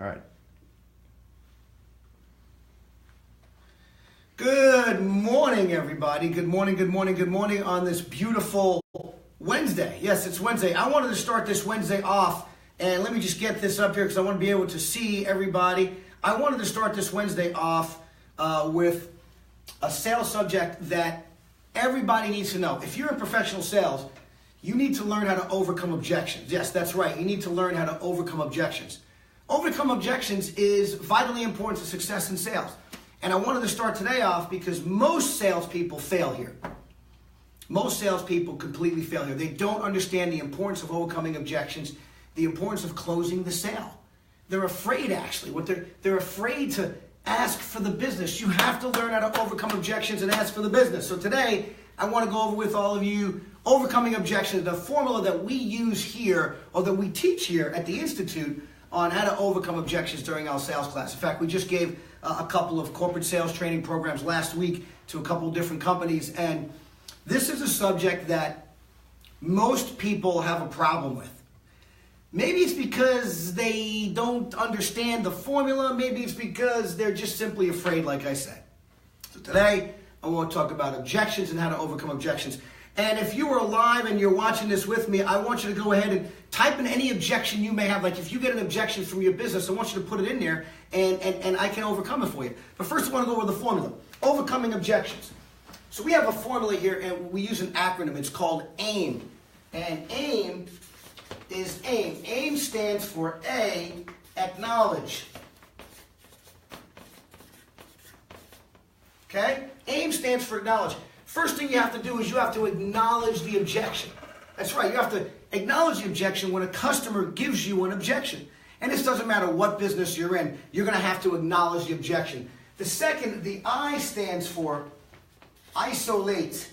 All right. Good morning, everybody. Good morning, good morning, good morning on this beautiful Wednesday. Yes, it's Wednesday. I wanted to start this Wednesday off, and let me just get this up here because I want to be able to see everybody. I wanted to start this Wednesday off with a sales subject that everybody needs to know. If you're in professional sales, you need to learn how to overcome objections. Yes, that's right. You need to learn how to overcome objections. Overcome objections is vitally important to success in sales. And I wanted to start today off because most salespeople fail here. Most salespeople completely fail here. They don't understand the importance of overcoming objections, the importance of closing the sale. They're afraid, actually. They're afraid to ask for the business. You have to learn how to overcome objections and ask for the business. So today, I want to go over with all of you overcoming objections, the formula that we use here or that we teach here at the Institute on how to overcome objections during our sales class. In fact, we just gave a couple of corporate sales training programs last week to a couple of different companies, and this is a subject that most people have a problem with. Maybe it's because they don't understand the formula, maybe it's because they're just simply afraid, like I said. So today, I want to talk about objections and how to overcome objections. And if you are live and you're watching this with me, I want you to go ahead and type in any objection you may have. Like if you get an objection from your business, I want you to put it in there and I can overcome it for you. But first I want to go over the formula. Overcoming objections. So we have a formula here and we use an acronym. It's called AIM. And AIM is AIM. AIM stands for A, acknowledge. Okay? AIM stands for acknowledge. First thing you have to do is you have to acknowledge the objection. That's right. You have to acknowledge the objection when a customer gives you an objection. And this doesn't matter what business you're in. You're going to have to acknowledge the objection. The second, the I stands for isolate.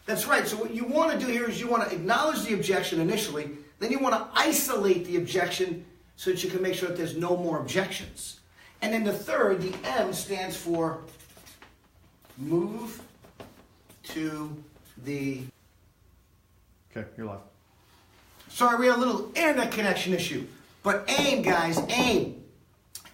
That's right. So what you want to do here is you want to acknowledge the objection initially. Then you want to isolate the objection so that you can make sure that there's no more objections. And then the third, the M, stands for move to the... Okay, you're live. Sorry, we had a little internet connection issue. But AIM, guys, AIM.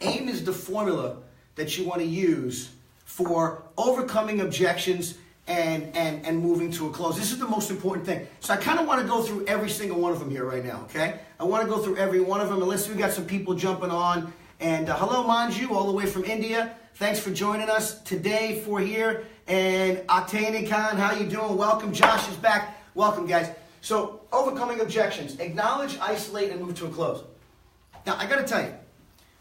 AIM is the formula that you want to use for overcoming objections and moving to a close. This is the most important thing. So I kind of want to go through every single one of them here right now, okay? I want to go through every one of them, unless we got some people jumping on. And hello, Manju, all the way from India. Thanks for joining us today for here. And Octane Khan, how you doing? Welcome. Josh is back. Welcome, guys. So, overcoming objections. Acknowledge, isolate, and move to a close. Now, I got to tell you,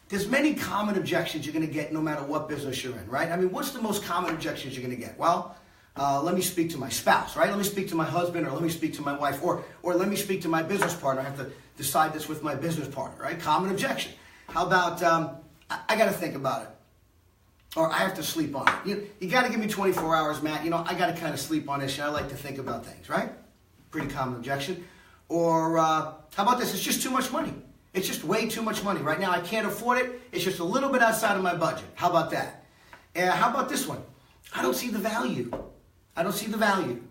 there's many common objections you're going to get no matter what business you're in, right? I mean, what's the most common objections you're going to get? Well, let me speak to my spouse, right? Let me speak to my husband, or let me speak to my wife, or let me speak to my business partner. I have to decide this with my business partner, right? Common objection. How about, I got to think about it. Or I have to sleep on it. You got to give me 24 hours, Matt. You know, I got to kind of sleep on this. I like to think about things, right? Pretty common objection. Or how about this? It's just too much money. It's just way too much money. Right now, I can't afford it. It's just a little bit outside of my budget. How about that? How about this one? I don't see the value. I don't see the value.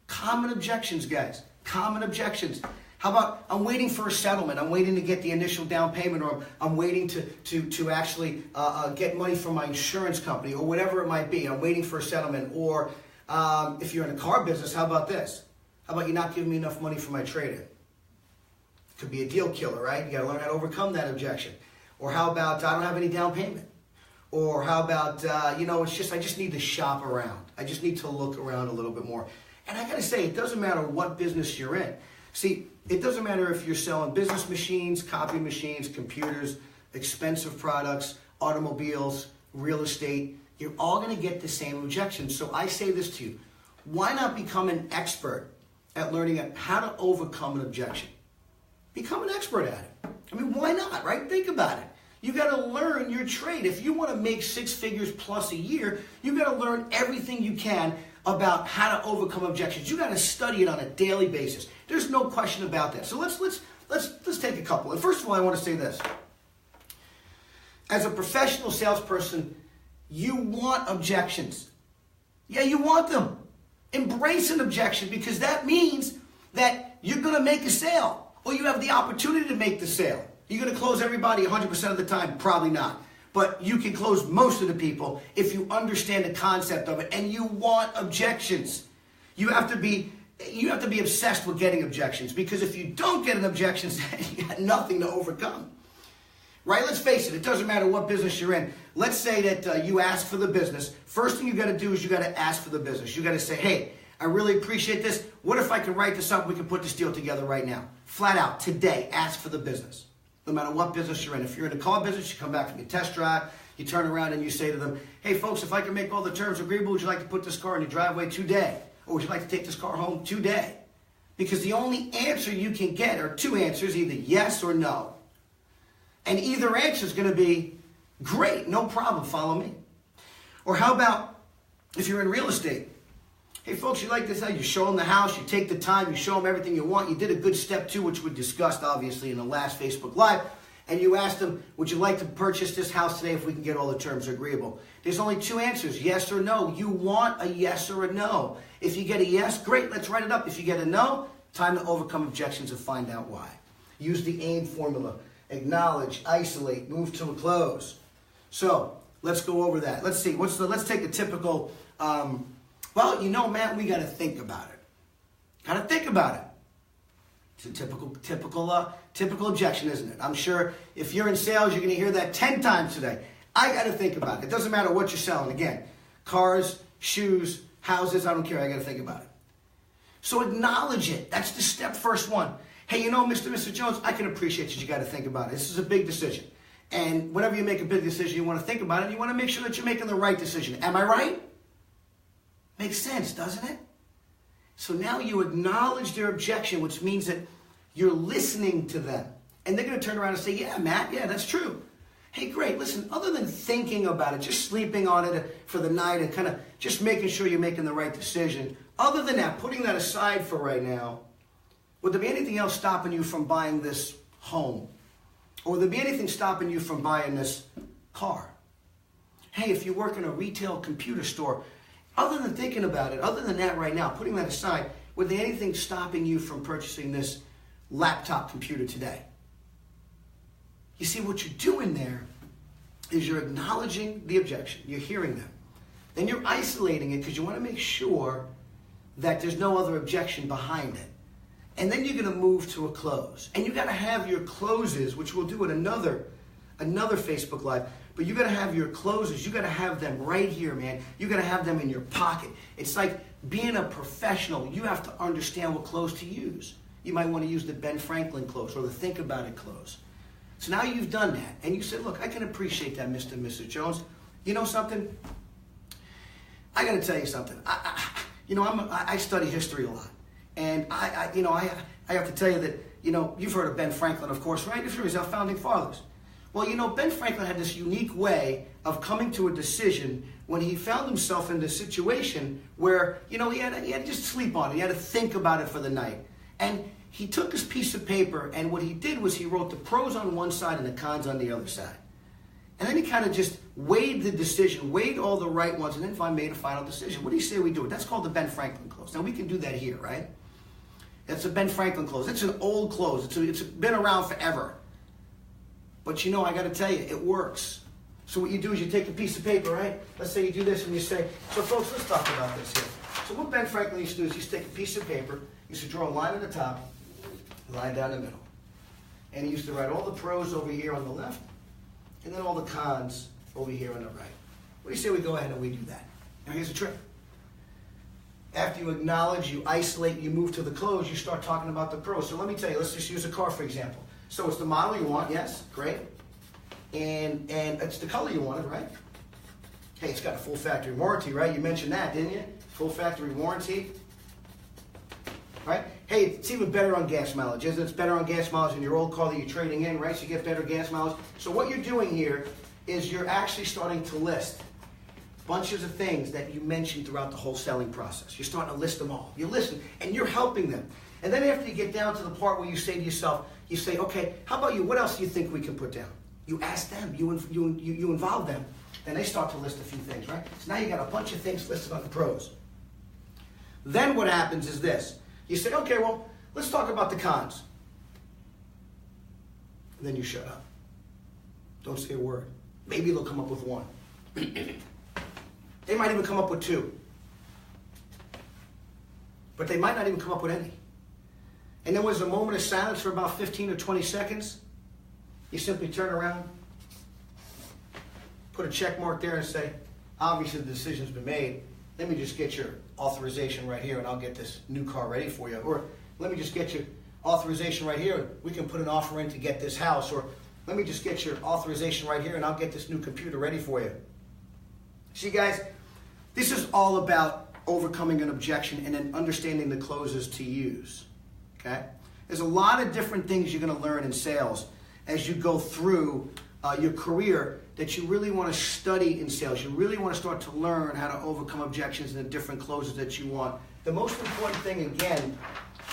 Common objections, guys. Common objections. How about I'm waiting for a settlement? I'm waiting to get the initial down payment, or I'm waiting to actually get money from my insurance company, or whatever it might be. I'm waiting for a settlement. Or if you're in a car business, how about this? How about you not giving me enough money for my trade-in? Could be a deal killer, right? You got to learn how to overcome that objection. Or how about I don't have any down payment? Or how about I just need to shop around. I just need to look around a little bit more. And I got to say, it doesn't matter what business you're in. See, it doesn't matter if you're selling business machines, copy machines, computers, expensive products, automobiles, real estate. You're all going to get the same objections. So I say this to you. Why not become an expert at learning how to overcome an objection? Become an expert at it. I mean, why not, right? Think about it. You got to learn your trade. If you want to make 6 figures plus a year, you got to learn everything you can about how to overcome objections. You got to study it on a daily basis. There's no question about that. So let's take a couple. And first of all, I want to say this. As a professional salesperson, you want objections. Yeah, you want them. Embrace an objection, because that means that you're going to make a sale, or you have the opportunity to make the sale. You going to close everybody 100% of the time? Probably not. But you can close most of the people if you understand the concept of it and you want objections. You have to be obsessed with getting objections, because if you don't get an objection, you got nothing to overcome. Right? Let's face it, it doesn't matter what business you're in. Let's say that you ask for the business. First thing you got to do is you got to ask for the business. You got to say, hey, I really appreciate this. What if I can write this up? We can put this deal together right now. Flat out, today, ask for the business. No matter what business you're in. If you're in the car business, you come back from your test drive, you turn around and you say to them, hey folks, if I can make all the terms agreeable, would you like to put this car in your driveway today? Or would you like to take this car home today? Because the only answer you can get are two answers, either yes or no. And either answer is going to be, great, no problem, follow me. Or how about if you're in real estate? Hey folks, you like this? You show them the house, you take the time, you show them everything you want. You did a good step 2, which we discussed obviously in the last Facebook Live. And you asked them, would you like to purchase this house today if we can get all the terms agreeable? There's only two answers, yes or no. You want a yes or a no. If you get a yes, great, let's write it up. If you get a no, time to overcome objections and find out why. Use the AIM formula. Acknowledge, isolate, move to a close. So let's go over that. Let's see. Let's take a typical. Well, you know, Matt, we got to think about it. Got to think about it. It's a typical objection, isn't it? I'm sure if you're in sales, you're going to hear that 10 times today. I got to think about it. It doesn't matter what you're selling. Again, cars, shoes, houses. I don't care. I got to think about it. So acknowledge it. That's the first one. Hey, you know, Mr. Jones, I can appreciate that you got to think about it. This is a big decision. And whenever you make a big decision, you want to think about it. And you want to make sure that you're making the right decision. Am I right? Makes sense, doesn't it? So now you acknowledge their objection, which means that you're listening to them. And they're going to turn around and say, yeah, Matt, yeah, that's true. Hey, great. Listen, other than thinking about it, just sleeping on it for the night and kind of just making sure you're making the right decision, other than that, putting that aside for right now, would there be anything else stopping you from buying this home? Or would there be anything stopping you from buying this car? Hey, if you work in a retail computer store, other than thinking about it, other than that right now, putting that aside, would there be anything stopping you from purchasing this laptop computer today? You see, what you're doing there is you're acknowledging the objection. You're hearing them. Then you're isolating it because you want to make sure that there's no other objection behind it. And then you're going to move to a close. And you got to have your closes, which we'll do at another Facebook Live. But you got to have your closes. You got to have them right here, man. You got to have them in your pocket. It's like being a professional. You have to understand what close to use. You might want to use the Ben Franklin close or the Think About It close. So now you've done that. And you said, look, I can appreciate that, Mr. and Mrs. Jones. You know something? I got to tell you something. I study history a lot. And I have to tell you that, you've heard of Ben Franklin, of course, right? You've heard of our founding fathers. Well, Ben Franklin had this unique way of coming to a decision when he found himself in this situation where, he had to just sleep on it. He had to think about it for the night. And he took his piece of paper, and what he did was he wrote the pros on one side and the cons on the other side. And then he kind of just weighed the decision, weighed all the right ones, and then made a final decision. What do you say we do it? That's called the Ben Franklin close. Now, we can do that here, right? That's a Ben Franklin close. It's an old close. It's been around forever. But I got to tell you, it works. So what you do is you take a piece of paper, right? Let's say you do this and you say, so folks, let's talk about this here. So what Ben Franklin used to do is he used to take a piece of paper, he used to draw a line at the top, a line down the middle. And he used to write all the pros over here on the left, and then all the cons over here on the right. What do you say we go ahead and we do that? Now here's the trick. After you acknowledge, you isolate, you move to the close, you start talking about the pros. So let me tell you, let's just use a car for example. So it's the model you want, yes, great. And it's the color you wanted, right? Hey, it's got a full factory warranty, right? You mentioned that, didn't you? Full factory warranty. Right? Hey, it's even better on gas mileage, isn't it? It's better on gas mileage than your old car that you're trading in, right? So you get better gas mileage. So what you're doing here is you're actually starting to list bunches of things that you mentioned throughout the whole selling process. You're starting to list them all. You listen, and you're helping them. And then after you get down to the part where you say to yourself, you say, okay, how about you? What else do you think we can put down? You ask them. You involve them. Then they start to list a few things, right? So now you got a bunch of things listed on the pros. Then what happens is this. You say, okay, well, let's talk about the cons. and then you shut up. Don't say a word. Maybe they'll come up with one. They might even come up with two. But they might not even come up with any. And then there's a moment of silence for about 15 or 20 seconds. You simply turn around, put a check mark there and say, obviously the decision's been made. Let me just get your authorization right here and I'll get this new car ready for you. Or let me just get your authorization right here and we can put an offer in to get this house. Or let me just get your authorization right here and I'll get this new computer ready for you. See, guys, this is all about overcoming an objection and then understanding the closes to use. Okay? There's a lot of different things you're going to learn in sales as you go through your career that you really want to study in sales. You really want to start to learn how to overcome objections and the different closes that you want. The most important thing, again,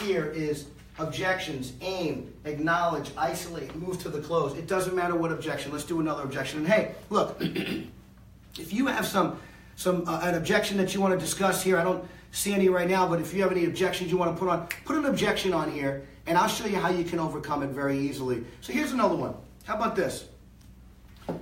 here is objections, aim, acknowledge, isolate, move to the close. It doesn't matter what objection. Let's do another objection. And hey, look, if you have an objection that you want to discuss here, I don't see any right now, but if you have any objections you want to put an objection on here, and I'll show you how you can overcome it very easily. So here's another one. How about this?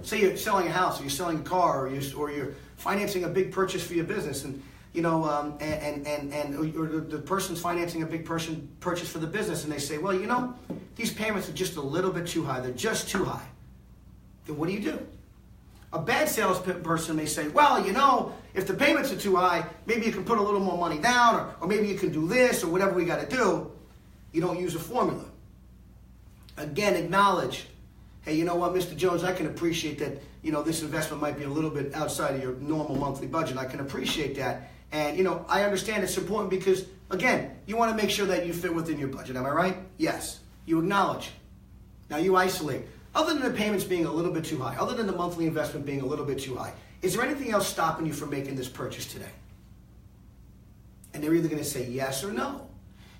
Say you're selling a house, or you're selling a car, or you're financing a big purchase for your business, and or the person's financing a big purchase for the business, and they say, well, these payments are just a little bit too high. They're just too high. Then what do? A bad salesperson may say, well, if the payments are too high, maybe you can put a little more money down, or maybe you can do this, or whatever we got to do. You don't use a formula. Again, acknowledge, hey, you know what, Mr. Jones, I can appreciate that, this investment might be a little bit outside of your normal monthly budget. I can appreciate that. And, I understand it's important because, again, you want to make sure that you fit within your budget. Am I right? Yes. You acknowledge. Now you isolate. Other than the payments being a little bit too high, other than the monthly investment being a little bit too high, is there anything else stopping you from making this purchase today? And they're either going to say yes or no.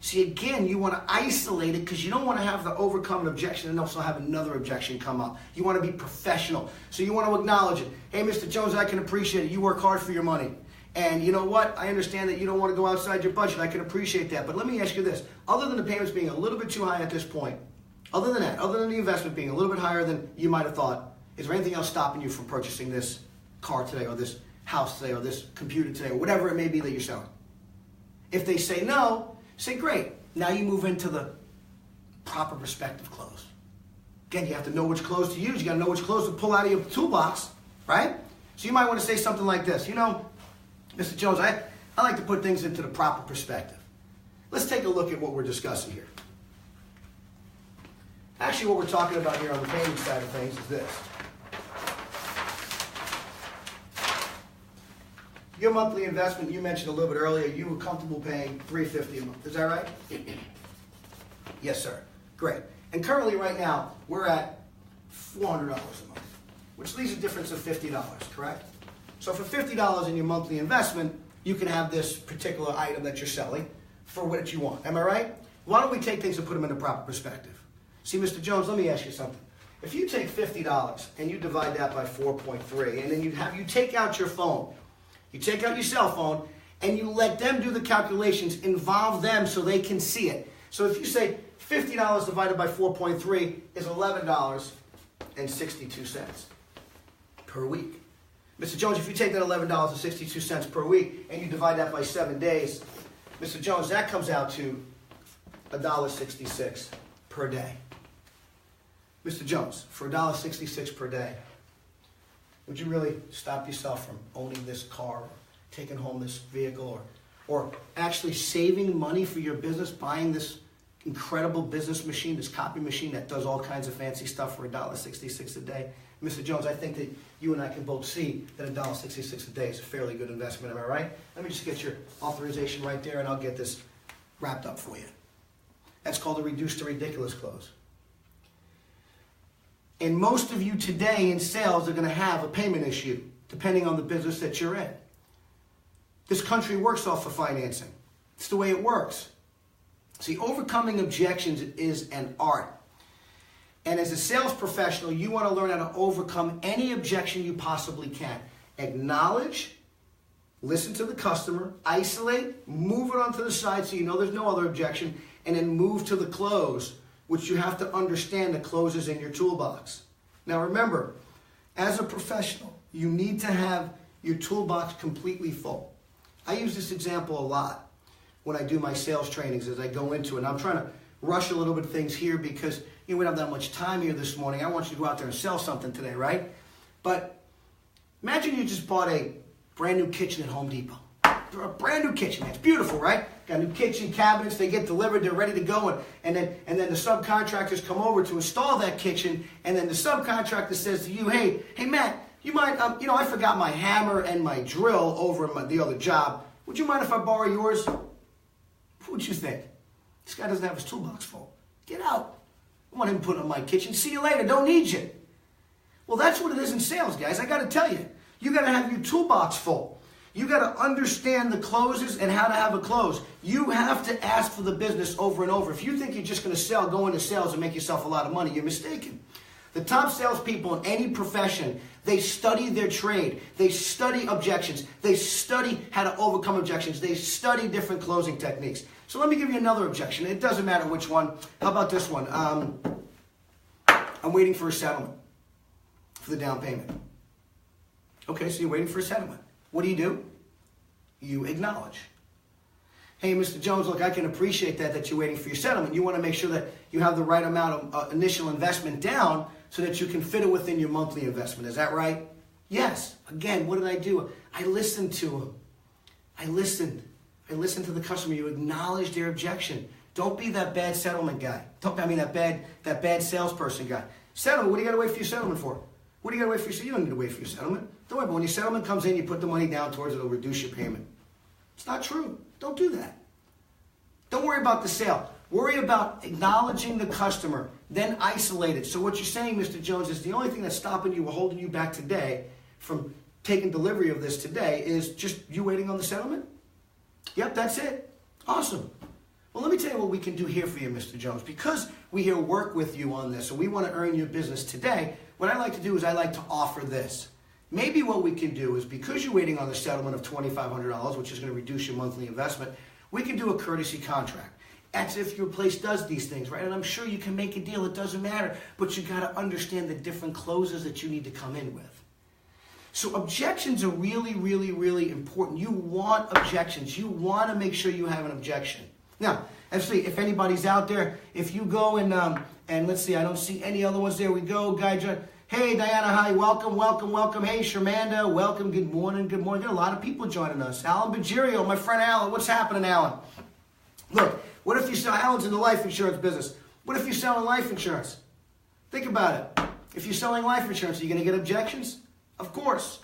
See, again, you want to isolate it because you don't want to have to overcome an objection and also have another objection come up. You want to be professional. So you want to acknowledge it. Hey, Mr. Jones, I can appreciate it. You work hard for your money. And you know what? I understand that you don't want to go outside your budget. I can appreciate that. But let me ask you this. Other than the payments being a little bit too high at this point, other than the investment being a little bit higher than you might have thought, is there anything else stopping you from purchasing this car today or this house today or this computer today or whatever it may be that you're selling? If they say no, say great. Now you move into the proper prospective close. Again, you have to know which close to use. You got to know which close to pull out of your toolbox, right? So you might want to say something like this. Mr. Jones, I like to put things into the proper perspective. Let's take a look at what we're discussing here. Actually, what we're talking about here on the payment side of things is this. Your monthly investment, you mentioned a little bit earlier, you were comfortable paying $350 a month. Is that right? Yes, sir. Great. And currently, right now, we're at $400 a month, which leaves a difference of $50, correct? So for $50 in your monthly investment, you can have this particular item that you're selling for what you want. Am I right? Why don't we take things and put them in the proper perspective? See, Mr. Jones, let me ask you something. If you take $50 and you divide that by 4.3, and then you take out your phone, you take out your cell phone, and you let them do the calculations, involve them so they can see it. So if you say $50 divided by 4.3 is $11.62 per week. Mr. Jones, if you take that $11.62 per week and you divide that by 7 days, Mr. Jones, that comes out to $1.66 per day. Mr. Jones, for $1.66 per day, would you really stop yourself from owning this car, or taking home this vehicle, or actually saving money for your business, buying this incredible business machine, this copy machine that does all kinds of fancy stuff for $1.66 a day? Mr. Jones, I think that you and I can both see that $1.66 a day is a fairly good investment. Am I right? Let me just get your authorization right there, and I'll get this wrapped up for you. That's called a reduced to ridiculous close. And most of you today in sales are going to have a payment issue, depending on the business that you're in. This country works off of financing. It's the way it works. See, overcoming objections is an art. And as a sales professional, you want to learn how to overcome any objection you possibly can. Acknowledge, listen to the customer, isolate, move it onto the side so you know there's no other objection, and then move to the close which you have to understand the closes in your toolbox. Now remember, as a professional, you need to have your toolbox completely full. I use this example a lot when I do my sales trainings as I go into it. And I'm trying to rush a little bit of things here because we don't have that much time here this morning. I want you to go out there and sell something today, right? But imagine you just bought a brand new kitchen at Home Depot. A brand new kitchen. It's beautiful, right? Got new kitchen cabinets. They get delivered. They're ready to go. And then the subcontractors come over to install that kitchen. And then the subcontractor says to you, hey, Matt, you mind, I forgot my hammer and my drill over at the other job. Would you mind if I borrow yours? What would you think? This guy doesn't have his toolbox full. Get out. I want him to put it in my kitchen. See you later. Don't need you. Well, that's what it is in sales, guys. I got to tell you. You got to have your toolbox full. You got to understand the closes and how to have a close. You have to ask for the business over and over. If you think you're just going to go into sales and make yourself a lot of money, you're mistaken. The top salespeople in any profession, they study their trade. They study objections. They study how to overcome objections. They study different closing techniques. So let me give you another objection. It doesn't matter which one. How about this one? I'm waiting for a settlement for the down payment. Okay, so you're waiting for a settlement. What do? You acknowledge. Hey, Mr. Jones, look, I can appreciate that you're waiting for your settlement. You want to make sure that you have the right amount of initial investment down so that you can fit it within your monthly investment. Is that right? Yes. Again, what did I do? I listened to him. I listened to the customer. You acknowledge their objection. Don't be that bad settlement guy. That bad salesperson guy. Settlement, what do you got to wait for your settlement for? What do you got to wait for your settlement? You don't need to wait for your settlement. Don't worry, but when your settlement comes in, you put the money down towards it, it'll reduce your payment. It's not true. Don't do that. Don't worry about the sale. Worry about acknowledging the customer, then isolate it. So what you're saying, Mr. Jones, is the only thing that's stopping you or holding you back today from taking delivery of this today is just you waiting on the settlement? Yep, that's it. Awesome. Well, let me tell you what we can do here for you, Mr. Jones. Because we here work with you on this and we want to earn your business today, what I like to do is I like to offer this. Maybe what we can do is, because you're waiting on the settlement of $2,500, which is going to reduce your monthly investment, we can do a courtesy contract. That's if your place does these things, right? And I'm sure you can make a deal. It doesn't matter. But you got to understand the different closes that you need to come in with. So objections are really, really, really important. You want objections. You want to make sure you have an objection. Now, actually, if anybody's out there, if you go and let's see, I don't see any other ones. There we go, Guy John. Hey, Diana, hi, welcome. Hey, Shermanda, welcome, good morning. Got a lot of people joining us. Alan Bagirio, my friend Alan. What's happening, Alan? Look, what if you sell, Alan's in the life insurance business. What if you're selling life insurance? Think about it. If you're selling life insurance, are you going to get objections? Of course.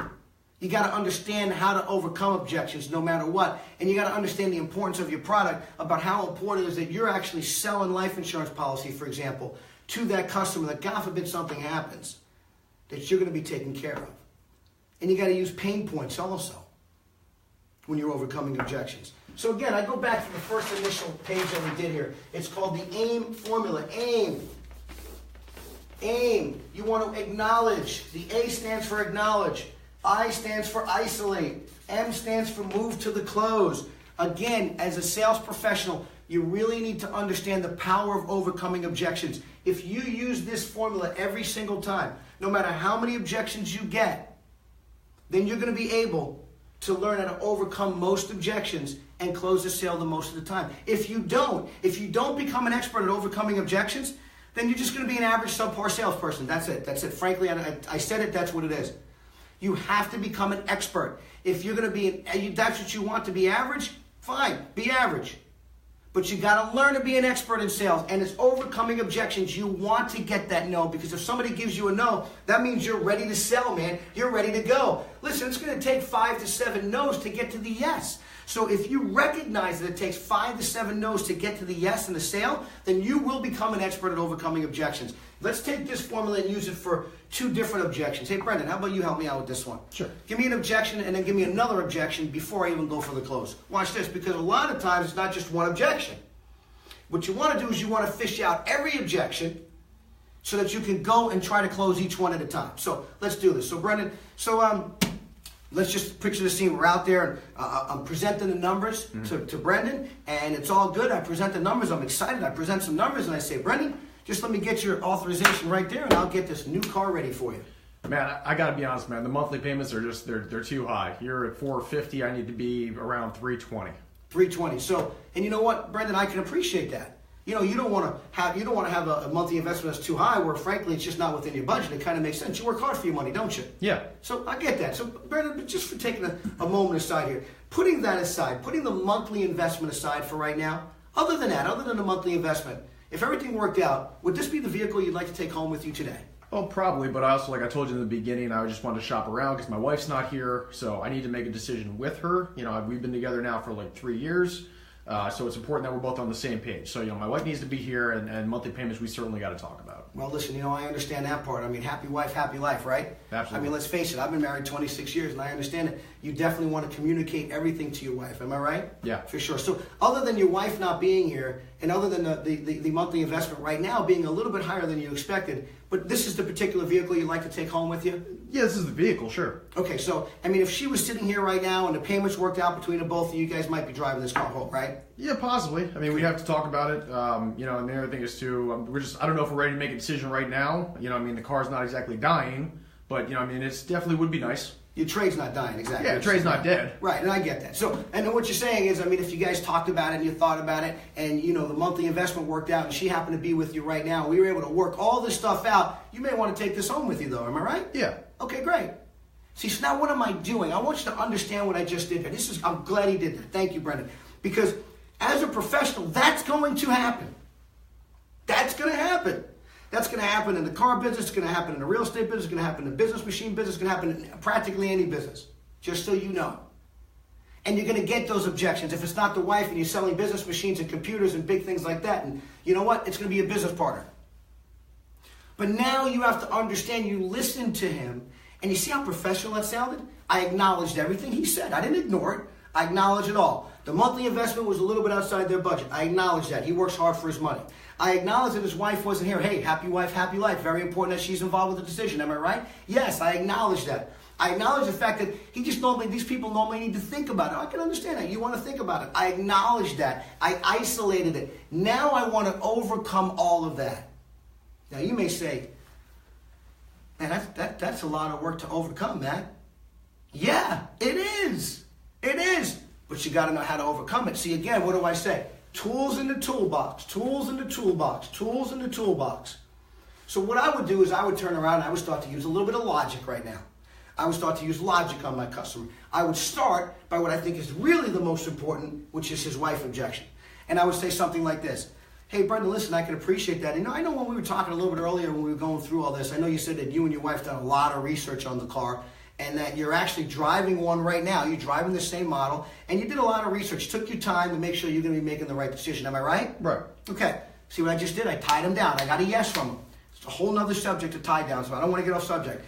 You got to understand how to overcome objections no matter what. And you got to understand the importance of your product, about how important it is that you're actually selling life insurance policy, for example, to that customer, that God forbid something happens, that you're going to be taken care of. And you got to use pain points also when you're overcoming objections. So again, I go back to the first initial page that we did here. It's called the AIM formula. AIM. AIM. You want to acknowledge. The A stands for acknowledge. I stands for isolate. M stands for move to the close. Again, as a sales professional, you really need to understand the power of overcoming objections. If you use this formula every single time, no matter how many objections you get, then you're going to be able to learn how to overcome most objections and close the sale the most of the time. If you don't become an expert at overcoming objections, then you're just going to be an average subpar salesperson. That's it. Frankly, I said it, that's what it is. You have to become an expert. If you're going to be, that's what you want, to be average, fine, be average. But you got to learn to be an expert in sales, and it's overcoming objections. You want to get that no, because if somebody gives you a no, that means you're ready to sell, man. You're ready to go. Listen, it's going to take 5 to 7 no's to get to the yes. So if you recognize that it takes 5 to 7 no's to get to the yes in the sale, then you will become an expert at overcoming objections. Let's take this formula and use it for 2 different objections. Hey, Brendan, how about you help me out with this one? Sure. Give me an objection and then give me another objection before I even go for the close. Watch this, because a lot of times it's not just one objection. What you want to do is you want to fish out every objection so that you can go and try to close each one at a time. So let's do this. So Brendan, let's just picture the scene. We're out there, and I'm presenting the numbers to Brendan, and it's all good. I present the numbers. I'm excited. I present some numbers, and I say, Brendan, Just let me get your authorization right there, and I'll get this new car ready for you. Man, I gotta be honest, man. The monthly payments are just they're too high. You're at $450. I need to be around $320. $320. So, and you know what, Brendan, I can appreciate that. You know, you don't want to have a monthly investment that's too high, where frankly it's just not within your budget. It kind of makes sense. You work hard for your money, don't you? Yeah. So I get that. So Brendan, just for taking a moment aside here, putting that aside, putting the monthly investment aside for right now. Other than that, other than the monthly investment, if everything worked out, would this be the vehicle you'd like to take home with you today? Well, probably, but I also, like I told you in the beginning, I just wanted to shop around because my wife's not here, so I need to make a decision with her. You know, we've been together now for like 3 years, so it's important that we're both on the same page. So, you know, my wife needs to be here, and monthly payments we certainly got to talk about. Well, listen, you know, I understand that part. I mean, happy wife, happy life, right? Absolutely. I mean, let's face it, I've been married 26 years, and I understand it. You definitely want to communicate everything to your wife. Am I right? Yeah. For sure. So other than your wife not being here, and other than the monthly investment right now being a little bit higher than you expected, but this is the particular vehicle you'd like to take home with you? Yeah, this is the vehicle, sure. Okay, so, I mean, if she was sitting here right now and the payments worked out between the both of you, guys might be driving this car home, right? Yeah, possibly. I mean, we'd have to talk about it. You know, and the other thing is too, I don't know if we're ready to make a decision right now. You know, I mean, the car's not exactly dying, but, you know, I mean, it's definitely would be nice. Your trade's not dying, exactly. Yeah, the trade's not dead. Right, and I get that. So, and then what you're saying is, I mean, if you guys talked about it and you thought about it, and, you know, the monthly investment worked out, and she happened to be with you right now, we were able to work all this stuff out, you may want to take this home with you, though. Am I right? Yeah. Okay, great. See, so now what am I doing? I want you to understand what I just did here. I'm glad he did that. Thank you, Brendan. Because as a professional, that's going to happen. That's going to happen. That's going to happen in the car business. It's going to happen in the real estate business. It's going to happen in the business machine business. It's going to happen in practically any business, just so you know. And you're going to get those objections if it's not the wife and you're selling business machines and computers and big things like that. And you know what? It's going to be a business partner. But now you have to understand, you listened to him, and you see how professional that sounded? I acknowledged everything he said. I didn't ignore it. I acknowledged it all. The monthly investment was a little bit outside their budget. I acknowledged that. He works hard for his money. I acknowledged that his wife wasn't here. Hey, happy wife, happy life. Very important that she's involved with the decision. Am I right? Yes, I acknowledge that. I acknowledge the fact that these people normally need to think about it. I can understand that. You want to think about it. I acknowledge that. I isolated it. Now I want to overcome all of that. Now you may say, man, that's a lot of work to overcome, Matt. Yeah, it is. It is. But you got to know how to overcome it. See, again, what do I say? Tools in the toolbox, tools in the toolbox, tools in the toolbox. So what I would do is I would turn around and I would start to use a little bit of logic right now. I would start to use logic on my customer. I would start by what I think is really the most important, which is his wife objection. And I would say something like this. Hey, Brendan, listen, I can appreciate that. I know when we were talking a little bit earlier when we were going through all this, I know you said that you and your wife done a lot of research on the car and that you're actually driving one right now. You're driving the same model, and you did a lot of research. Took your time to make sure you're going to be making the right decision. Am I right? Right. Okay. See what I just did? I tied him down. I got a yes from him. It's a whole nother subject to tie down, so I don't want to get off subject.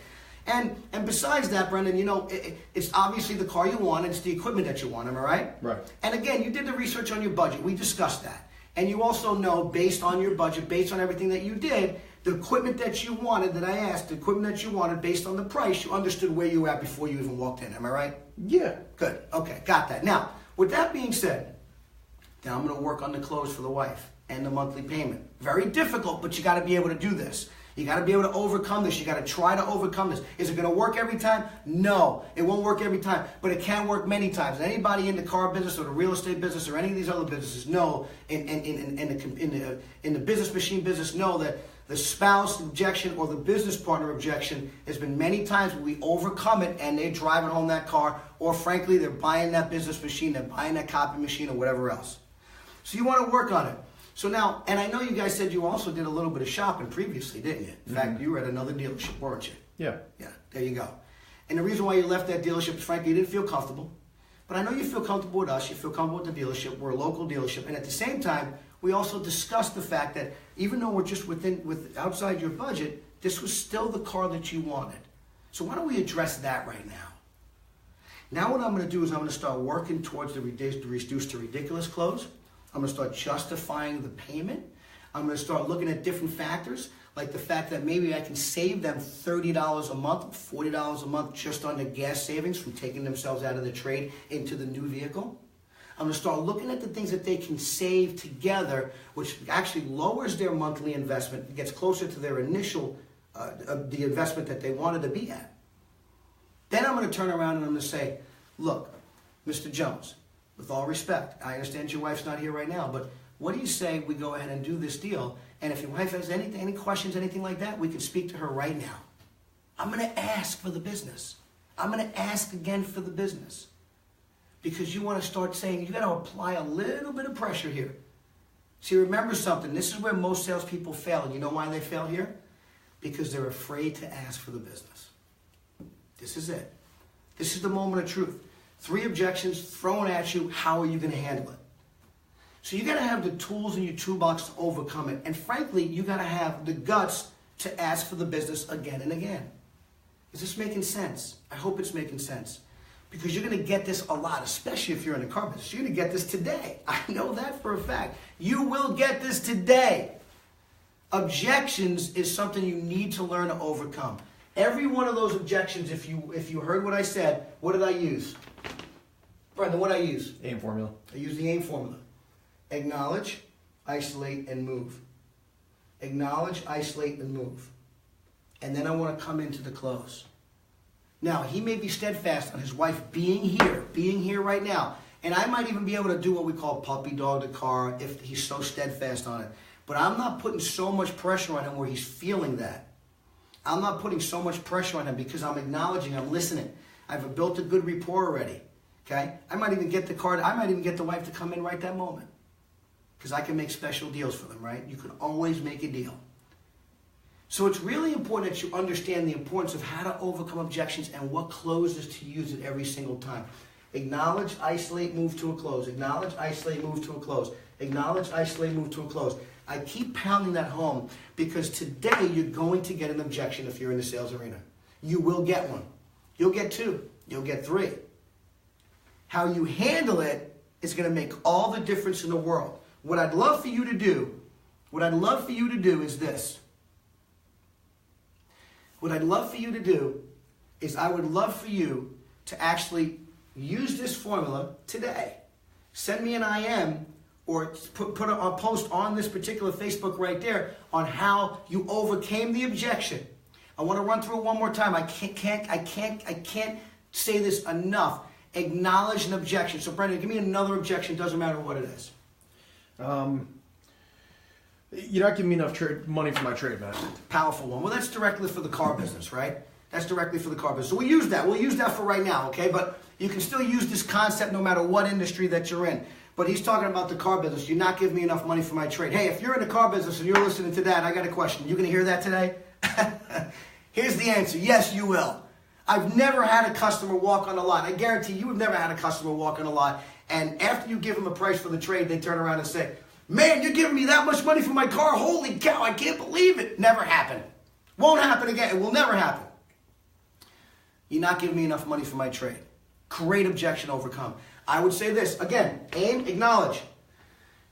And besides that, Brendan, you know, it's obviously the car you want. It's the equipment that you want. Am I right? Right. And again, you did the research on your budget. We discussed that. And you also know, based on your budget, based on everything that you did, the equipment that you wanted, that I asked, the equipment that you wanted, based on the price, you understood where you were at before you even walked in. Am I right? Yeah. Good. Okay, got that. Now, with that being said, now I'm going to work on the clothes for the wife and the monthly payment. Very difficult, but you got to be able to do this. You got to be able to overcome this. You got to try to overcome this. Is it going to work every time? No, it won't work every time, but it can work many times. And anybody in the car business or the real estate business or any of these other businesses know, in the business machine business, know that the spouse objection or the business partner objection has been many times when we overcome it and they're driving home that car, or frankly, they're buying that business machine, they're buying that copy machine or whatever else. So you want to work on it. So now, and I know you guys said you also did a little bit of shopping previously, didn't you? In fact, you were at another dealership, weren't you? Yeah. Yeah, there you go. And the reason why you left that dealership is, frankly, you didn't feel comfortable. But I know you feel comfortable with us, you feel comfortable with the dealership, we're a local dealership, and at the same time, we also discussed the fact that even though we're just outside your budget, this was still the car that you wanted. So why don't we address that right now? Now what I'm going to do is I'm going to start working towards the reduced to ridiculous close. I'm going to start justifying the payment. I'm going to start looking at different factors, like the fact that maybe I can save them $30 a month, $40 a month just on the gas savings from taking themselves out of the trade into the new vehicle. I'm going to start looking at the things that they can save together, which actually lowers their monthly investment, gets closer to their initial, the investment that they wanted to be at. Then I'm going to turn around and I'm going to say, look, Mr. Jones, with all respect, I understand your wife's not here right now, but what do you say we go ahead and do this deal? And if your wife has anything, any questions, anything like that, we can speak to her right now. I'm going to ask for the business. I'm going to ask again for the business. Because you want to start saying, you got to apply a little bit of pressure here. See, remember something. This is where most salespeople fail. And you know why they fail here? Because they're afraid to ask for the business. This is it. This is the moment of truth. 3 objections thrown at you. How are you going to handle it? So you got to have the tools in your toolbox to overcome it. And frankly, you got to have the guts to ask for the business again and again. Is this making sense? I hope it's making sense. Because you're going to get this a lot, especially if you're in the car business. You're going to get this today. I know that for a fact. You will get this today. Objections is something you need to learn to overcome. Every one of those objections, if you heard what I said, what did I use? Brendan, what did I use? AIM formula. I used the AIM formula. Acknowledge, isolate, and move. Acknowledge, isolate, and move. And then I want to come into the close. Now, he may be steadfast on his wife being here right now. And I might even be able to do what we call puppy dog the car if he's so steadfast on it. But I'm not putting so much pressure on him where he's feeling that. I'm not putting so much pressure on him because I'm acknowledging, I'm listening. I've built a good rapport already. Okay? I might even get the wife to come in right that moment. Because I can make special deals for them, right? You can always make a deal. So it's really important that you understand the importance of how to overcome objections and what closes to use it every single time. Acknowledge, isolate, move to a close. Acknowledge, isolate, move to a close. Acknowledge, isolate, move to a close. I keep pounding that home because today you're going to get an objection if you're in the sales arena. You will get one. You'll get 2. You'll get 3. How you handle it is going to make all the difference in the world. What I'd love for you to do is this. What I'd love for you to do is I would love for you to actually use this formula today. Send me an IM or put a post on this particular Facebook right there on how you overcame the objection. I want to run through it one more time. I can't say this enough. Acknowledge an objection. So Brendan, give me another objection. Doesn't matter what it is. You're not giving me enough money for my trade, man. Powerful one. Well, that's directly for the car business, right? That's directly for the car business. So we'll use that. We'll use that for right now, okay? But you can still use this concept no matter what industry that you're in. But he's talking about the car business. You're not giving me enough money for my trade. Hey, if you're in the car business and you're listening to that, I got a question. You going to hear that today? Here's the answer. Yes, you will. I've never had a customer walk on a lot. I guarantee you have never had a customer walk on a lot. And after you give them a price for the trade, they turn around and say, man, you're giving me that much money for my car? Holy cow, I can't believe it. Never happened. Won't happen again. It will never happen. You're not giving me enough money for my trade. Great objection overcome. I would say this. Again, aim, acknowledge.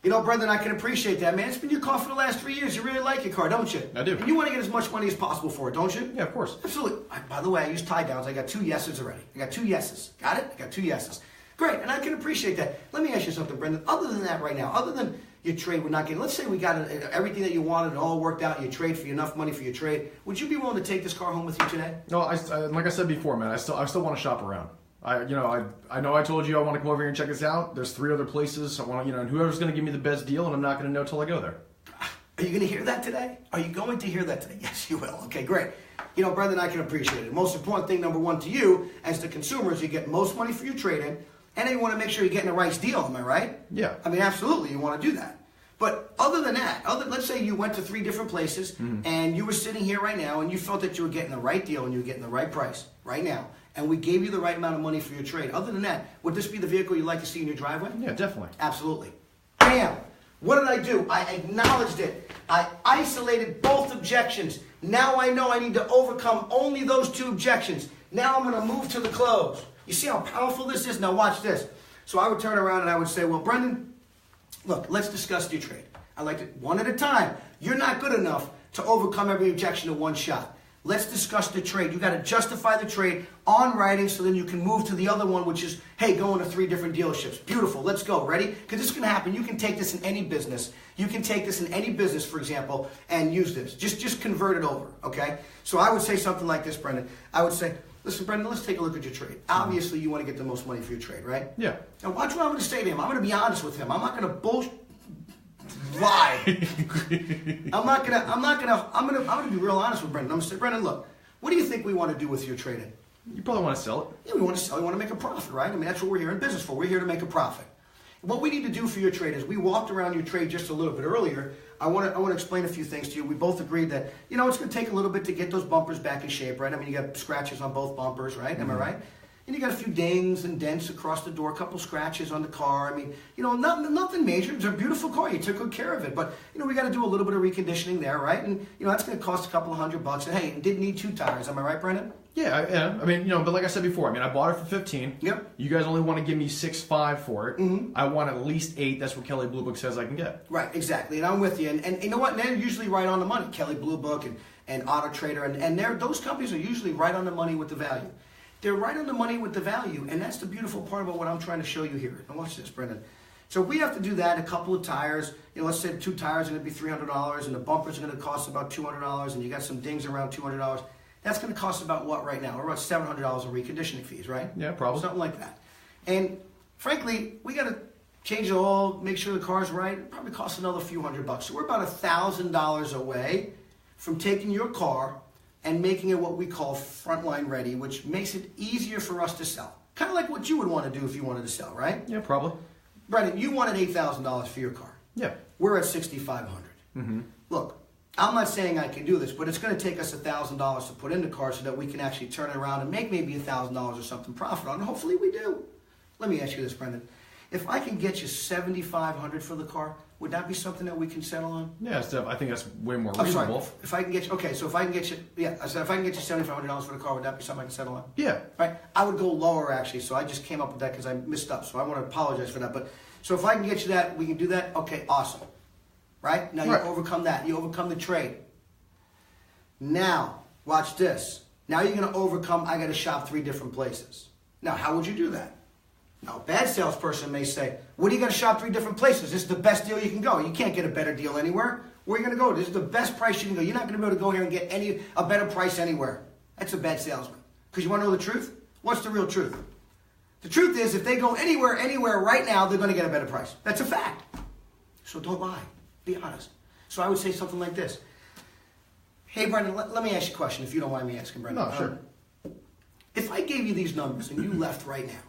You know, Brendan, I can appreciate that, man. It's been your car for the last 3 years. You really like your car, don't you? I do. And you want to get as much money as possible for it, don't you? Yeah, of course. Absolutely. By the way, I use tie downs. I got 2 yeses already. I got 2 yeses. Got it? I got 2 yeses. Great, and I can appreciate that. Let me ask you something, Brendan. Other than that right now, other than your trade, we're not getting, let's say we got everything that you wanted, it all worked out, you trade for enough money for your trade. Would you be willing to take this car home with you today? No, like I said before, man, I still want to shop around. I know I told you I want to come over here and check this out. There's 3 other places. I want to, and whoever's going to give me the best deal, and I'm not going to know till I go there. Are you going to hear that today? Are you going to hear that today? Yes, you will. Okay, great. You know, Brendan, I can appreciate it. The most important thing, number one, to you as the consumer is you get most money for your trade-in, and then you want to make sure you're getting the right deal. Am I right? Yeah. I mean, absolutely, you want to do that. But other than that, let's say you went to 3 different places, and you were sitting here right now, and you felt that you were getting the right deal and you were getting the right price right now, and we gave you the right amount of money for your trade. Other than that, would this be the vehicle you'd like to see in your driveway? Yeah, definitely. Absolutely. Bam! What did I do? I acknowledged it. I isolated both objections. Now I know I need to overcome only those 2 objections. Now I'm going to move to the close. You see how powerful this is? Now watch this. So I would turn around and I would say, well, Brendan, look, let's discuss your trade. I like it one at a time. You're not good enough to overcome every objection in one shot. Let's discuss the trade. You got to justify the trade on writing so then you can move to the other one, which is, hey, going to 3 different dealerships. Beautiful. Let's go. Ready? Because this can happen. You can take this in any business. You can take this in any business, for example, and use this. Just convert it over, okay? So I would say something like this, Brendan. I would say, listen, Brendan, let's take a look at your trade. Obviously, you want to get the most money for your trade, right? Yeah. And watch what I'm going to say to him. I'm going to be honest with him. I'm not going to lie. I'm gonna be real honest with Brendan. I'm gonna say, Brendan, look, what do you think we want to do with your trade-in? You probably want to sell it. Yeah, we want to sell. We want to make a profit, right? I mean, that's what we're here in business for. We're here to make a profit. What we need to do for your trade is, we walked around your trade just a little bit earlier. I want to explain a few things to you. We both agreed that, it's going to take a little bit to get those bumpers back in shape, right? I mean, you got scratches on both bumpers, right? Am I right? And you got a few dings and dents across the door, a couple scratches on the car. I mean, nothing major. It's a beautiful car. You took good care of it. But, we got to do a little bit of reconditioning there, right? And, that's going to cost a couple of $100. And, hey, it did need 2 tires. Am I right, Brendan? Yeah. I mean, but like I said before, I bought it for $15. Yep. You guys only want to give me $6.5 for it. Mm-hmm. I want at least $8. That's what Kelly Blue Book says I can get. Right, exactly. And I'm with you. And you know what? And they're usually right on the money. Kelly Blue Book and Auto Trader. And those companies are usually right on the money with the value. They're right on the money with the value, and that's the beautiful part about what I'm trying to show you here. Now watch this, Brendan. So we have to do that, a couple of tires. Let's say 2 tires are going to be $300, and the bumpers are going to cost about $200, and you got some dings around $200. That's going to cost about what right now? About $700 in reconditioning fees, right? Yeah, probably. Something like that. And frankly, we got to change the oil, make sure the car's right. It probably costs another few $100. So we're about $1,000 away from taking your car and making it what we call frontline ready, which makes it easier for us to sell. Kind of like what you would want to do if you wanted to sell, right? Yeah, probably. Brendan, you wanted $8,000 for your car. Yeah. We're at $6,500. Mm-hmm. Look, I'm not saying I can do this, but it's going to take us $1,000 to put in the car so that we can actually turn it around and make maybe $1,000 or something profit on it. Hopefully we do. Let me ask you this, Brendan. If I can get you $7,500 for the car, would that be something that we can settle on? Yeah, I think that's way more reasonable. I'm sorry. If I can get you, okay, so if I can get you, I said if I can get you $7,500 for the car, would that be something I can settle on? Yeah. Right? I would go lower actually, so I just came up with that because I missed up, so I want to apologize for that. But so if I can get you that, we can do that. Okay, awesome. Right? Now you overcome that. You overcome the trade. Now, watch this. Now you're going to overcome, I got to shop 3 different places. Now, how would you do that? Now, a bad salesperson may say, what are you going to shop 3 different places? This is the best deal you can go. You can't get a better deal anywhere. Where are you going to go? This is the best price you can go. You're not going to be able to go here and get a better price anywhere. That's a bad salesman. Because you want to know the truth? What's the real truth? The truth is, if they go anywhere right now, they're going to get a better price. That's a fact. So don't lie. Be honest. So I would say something like this. Hey, Brendan, let me ask you a question, if you don't mind me asking, Brendan. No, sure. If I gave you these numbers and you left right now,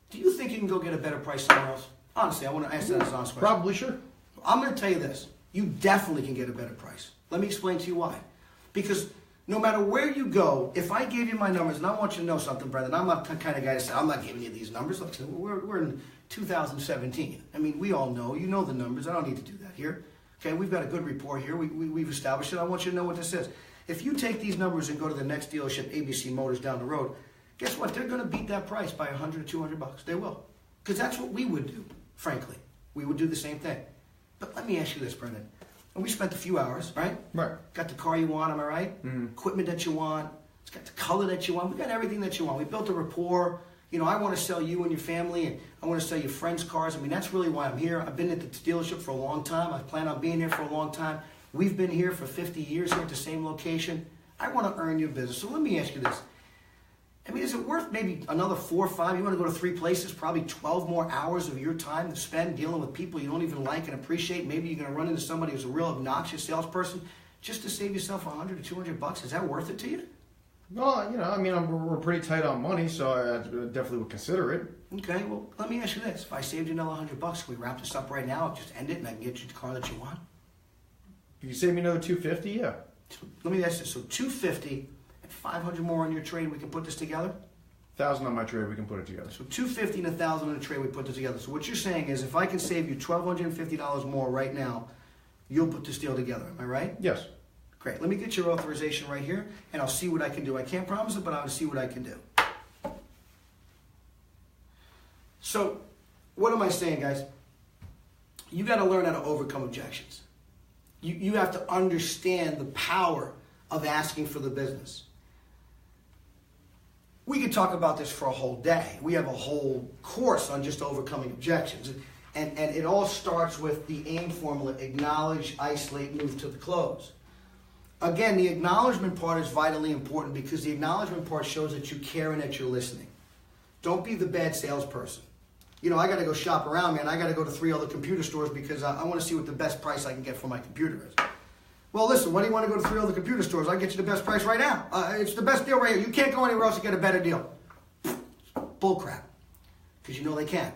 do you think you can go get a better price somewhere else? Honestly, I want to ask that as an honest question. Probably sure. I'm going to tell you this. You definitely can get a better price. Let me explain to you why. Because no matter where you go, if I gave you my numbers, and I want you to know something, Brendan, I'm not the kind of guy to say, I'm not giving you these numbers. Look, we're in 2017. I mean, we all know. You know the numbers. I don't need to do that here. Okay, we've got a good rapport here. We've established it. I want you to know what this is. If you take these numbers and go to the next dealership, ABC Motors down the road, guess what? They're going to beat that price by $100 or $200. They will. Because that's what we would do, frankly. We would do the same thing. But let me ask you this, Brendan. And we spent a few hours, right? Right. Got the car you want, am I right? Mm-hmm. Equipment that you want. It's got the color that you want. We got everything that you want. We built a rapport. I want to sell you and your family, and I want to sell your friends' cars. I mean, that's really why I'm here. I've been at the dealership for a long time. I plan on being here for a long time. We've been here for 50 years here at the same location. I want to earn your business. So let me ask you this. I mean, is it worth maybe another 4 or 5? You want to go to 3 places, probably 12 more hours of your time to spend dealing with people you don't even like and appreciate. Maybe you're going to run into somebody who's a real obnoxious salesperson just to save yourself $100 or $200. Is that worth it to you? Well, I mean, we're pretty tight on money, so I definitely would consider it. Okay, well, let me ask you this. If I saved you another $100, can we wrap this up right now? Just end it and I can get you the car that you want? If you save me another $250, yeah. So let me ask you this. So $250 and $500 more on your trade, we can put this together? $1,000 on my trade, we can put it together. So $250 and $1,000 on a trade, we put this together. So what you're saying is if I can save you $1,250 more right now, you'll put this deal together. Am I right? Yes. Great. Let me get your authorization right here, and I'll see what I can do. I can't promise it, but I'll see what I can do. So what am I saying, guys? You got to learn how to overcome objections. You have to understand the power of asking for the business. We could talk about this for a whole day. We have a whole course on just overcoming objections. And it all starts with the AIM formula: acknowledge, isolate, move to the close. Again, the acknowledgement part is vitally important because the acknowledgement part shows that you care and that you're listening. Don't be the bad salesperson. You know, I got to go shop around, man. I got to go to 3 other computer stores because I want to see what the best price I can get for my computer is. Well, listen, why do you want to go to 3 other computer stores? I'll get you the best price right now. It's the best deal right here. You can't go anywhere else to get a better deal. Bullcrap. Because you know they can't,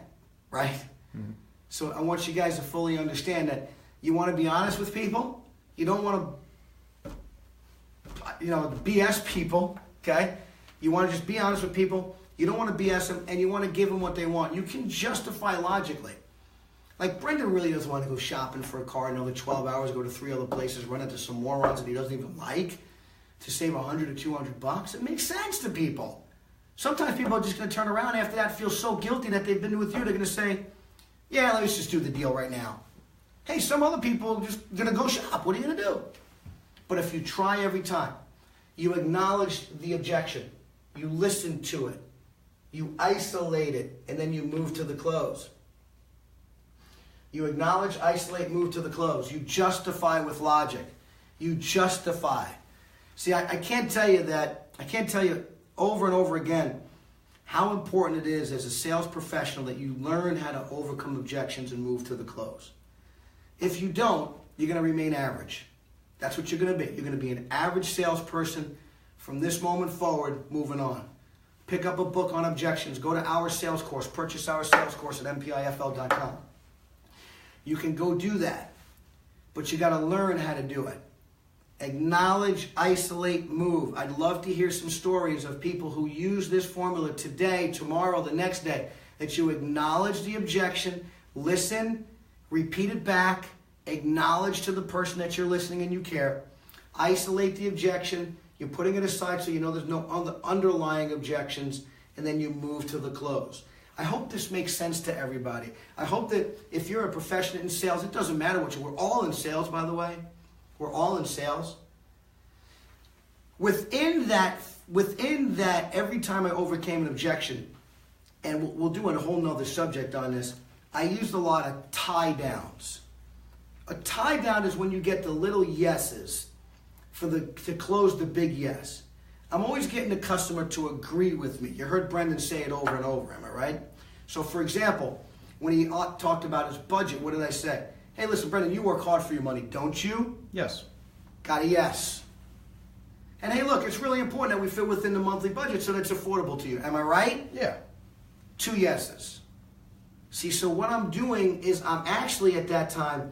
right? Mm-hmm. So I want you guys to fully understand that you want to be honest with people. You don't want to, BS people, okay? You want to just be honest with people. You don't want to BS them, and you want to give them what they want. You can justify logically. Like, Brendan really doesn't want to go shopping for a car another 12 hours, go to 3 other places, run into some morons that he doesn't even like to save $100 or $200. It makes sense to people. Sometimes people are just going to turn around after that, feel so guilty that they've been with you, they're going to say, yeah, let's just do the deal right now. Hey, some other people are just going to go shop. What are you going to do? But if you try every time, you acknowledge the objection, you listen to it, you isolate it, and then you move to the close. You acknowledge, isolate, move to the close. You justify with logic. You justify. See, I can't tell you over and over again how important it is as a sales professional that you learn how to overcome objections and move to the close. If you don't, you're going to remain average. That's what you're going to be. You're going to be an average salesperson from this moment forward, moving on. Pick up a book on objections. Go to our sales course. Purchase our sales course at mpifl.com. You can go do that, but you got to learn how to do it. Acknowledge, isolate, move. I'd love to hear some stories of people who use this formula today, tomorrow, the next day, that you acknowledge the objection, listen, repeat it back, acknowledge to the person that you're listening and you care, isolate the objection, you're putting it aside so you know there's no underlying objections, and then you move to the close. I hope this makes sense to everybody. I hope that if you're a professional in sales, it doesn't matter what we're all in sales, by the way. We're all in sales. Within that, every time I overcame an objection, and we'll do a whole nother subject on this, I used a lot of tie downs. A tie down is when you get the little yeses to close the big yes. I'm always getting the customer to agree with me. You heard Brendan say it over and over, am I right? So for example, when he talked about his budget, what did I say? Hey, listen, Brendan, you work hard for your money, don't you? Yes. Got a yes. And hey, look, it's really important that we fit within the monthly budget so that it's affordable to you. Am I right? Yeah. 2 yeses. See, so what I'm doing is I'm actually at that time,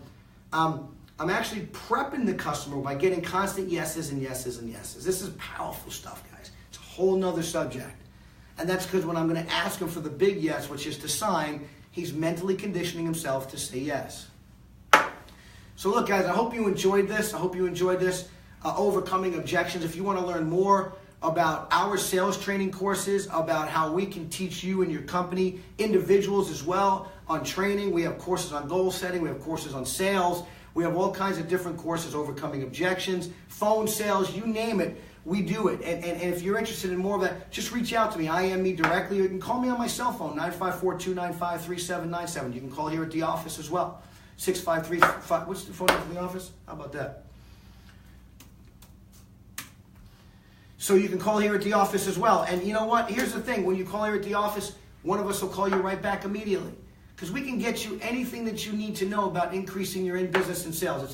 I'm actually prepping the customer by getting constant yeses and yeses and yeses. This is powerful stuff, guys. It's a whole nother subject. And that's because when I'm going to ask him for the big yes, which is to sign, he's mentally conditioning himself to say yes. So look, guys, I hope you enjoyed this. Overcoming objections. If you want to learn more about our sales training courses, about how we can teach you and your company, individuals as well, on training. We have courses on goal setting. We have courses on sales. We have all kinds of different courses, overcoming objections, phone sales, you name it, we do it. And if you're interested in more of that, just reach out to me. IM me directly. You can call me on my cell phone, 954-295-3797. You can call here at the office as well. 653, what's the phone number for the office? How about that? So you can call here at the office as well. And you know what? Here's the thing. When you call here at the office, one of us will call you right back immediately. Because we can get you anything that you need to know about increasing your in-business and sales. It's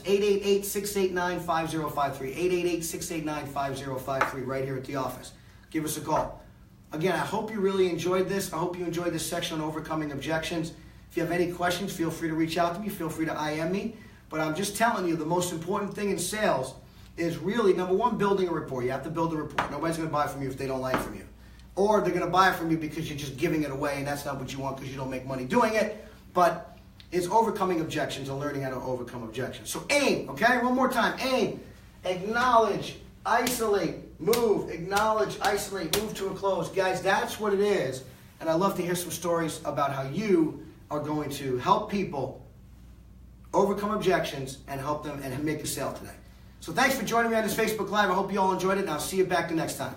888-689-5053. 888-689-5053 right here at the office. Give us a call. Again, I hope you really enjoyed this. I hope you enjoyed this section on overcoming objections. If you have any questions, feel free to reach out to me. Feel free to IM me. But I'm just telling you, the most important thing in sales is really, number one, building a rapport. You have to build a rapport. Nobody's going to buy from you if they don't like from you. Or they're going to buy from you because you're just giving it away, and that's not what you want because you don't make money doing it. But it's overcoming objections and learning how to overcome objections. So AIM, okay? One more time. AIM, acknowledge, isolate, move, acknowledge, isolate, move to a close. Guys, that's what it is. And I'd love to hear some stories about how you are going to help people overcome objections and help them and make a sale today. So thanks for joining me on this Facebook Live. I hope you all enjoyed it, and I'll see you back the next time.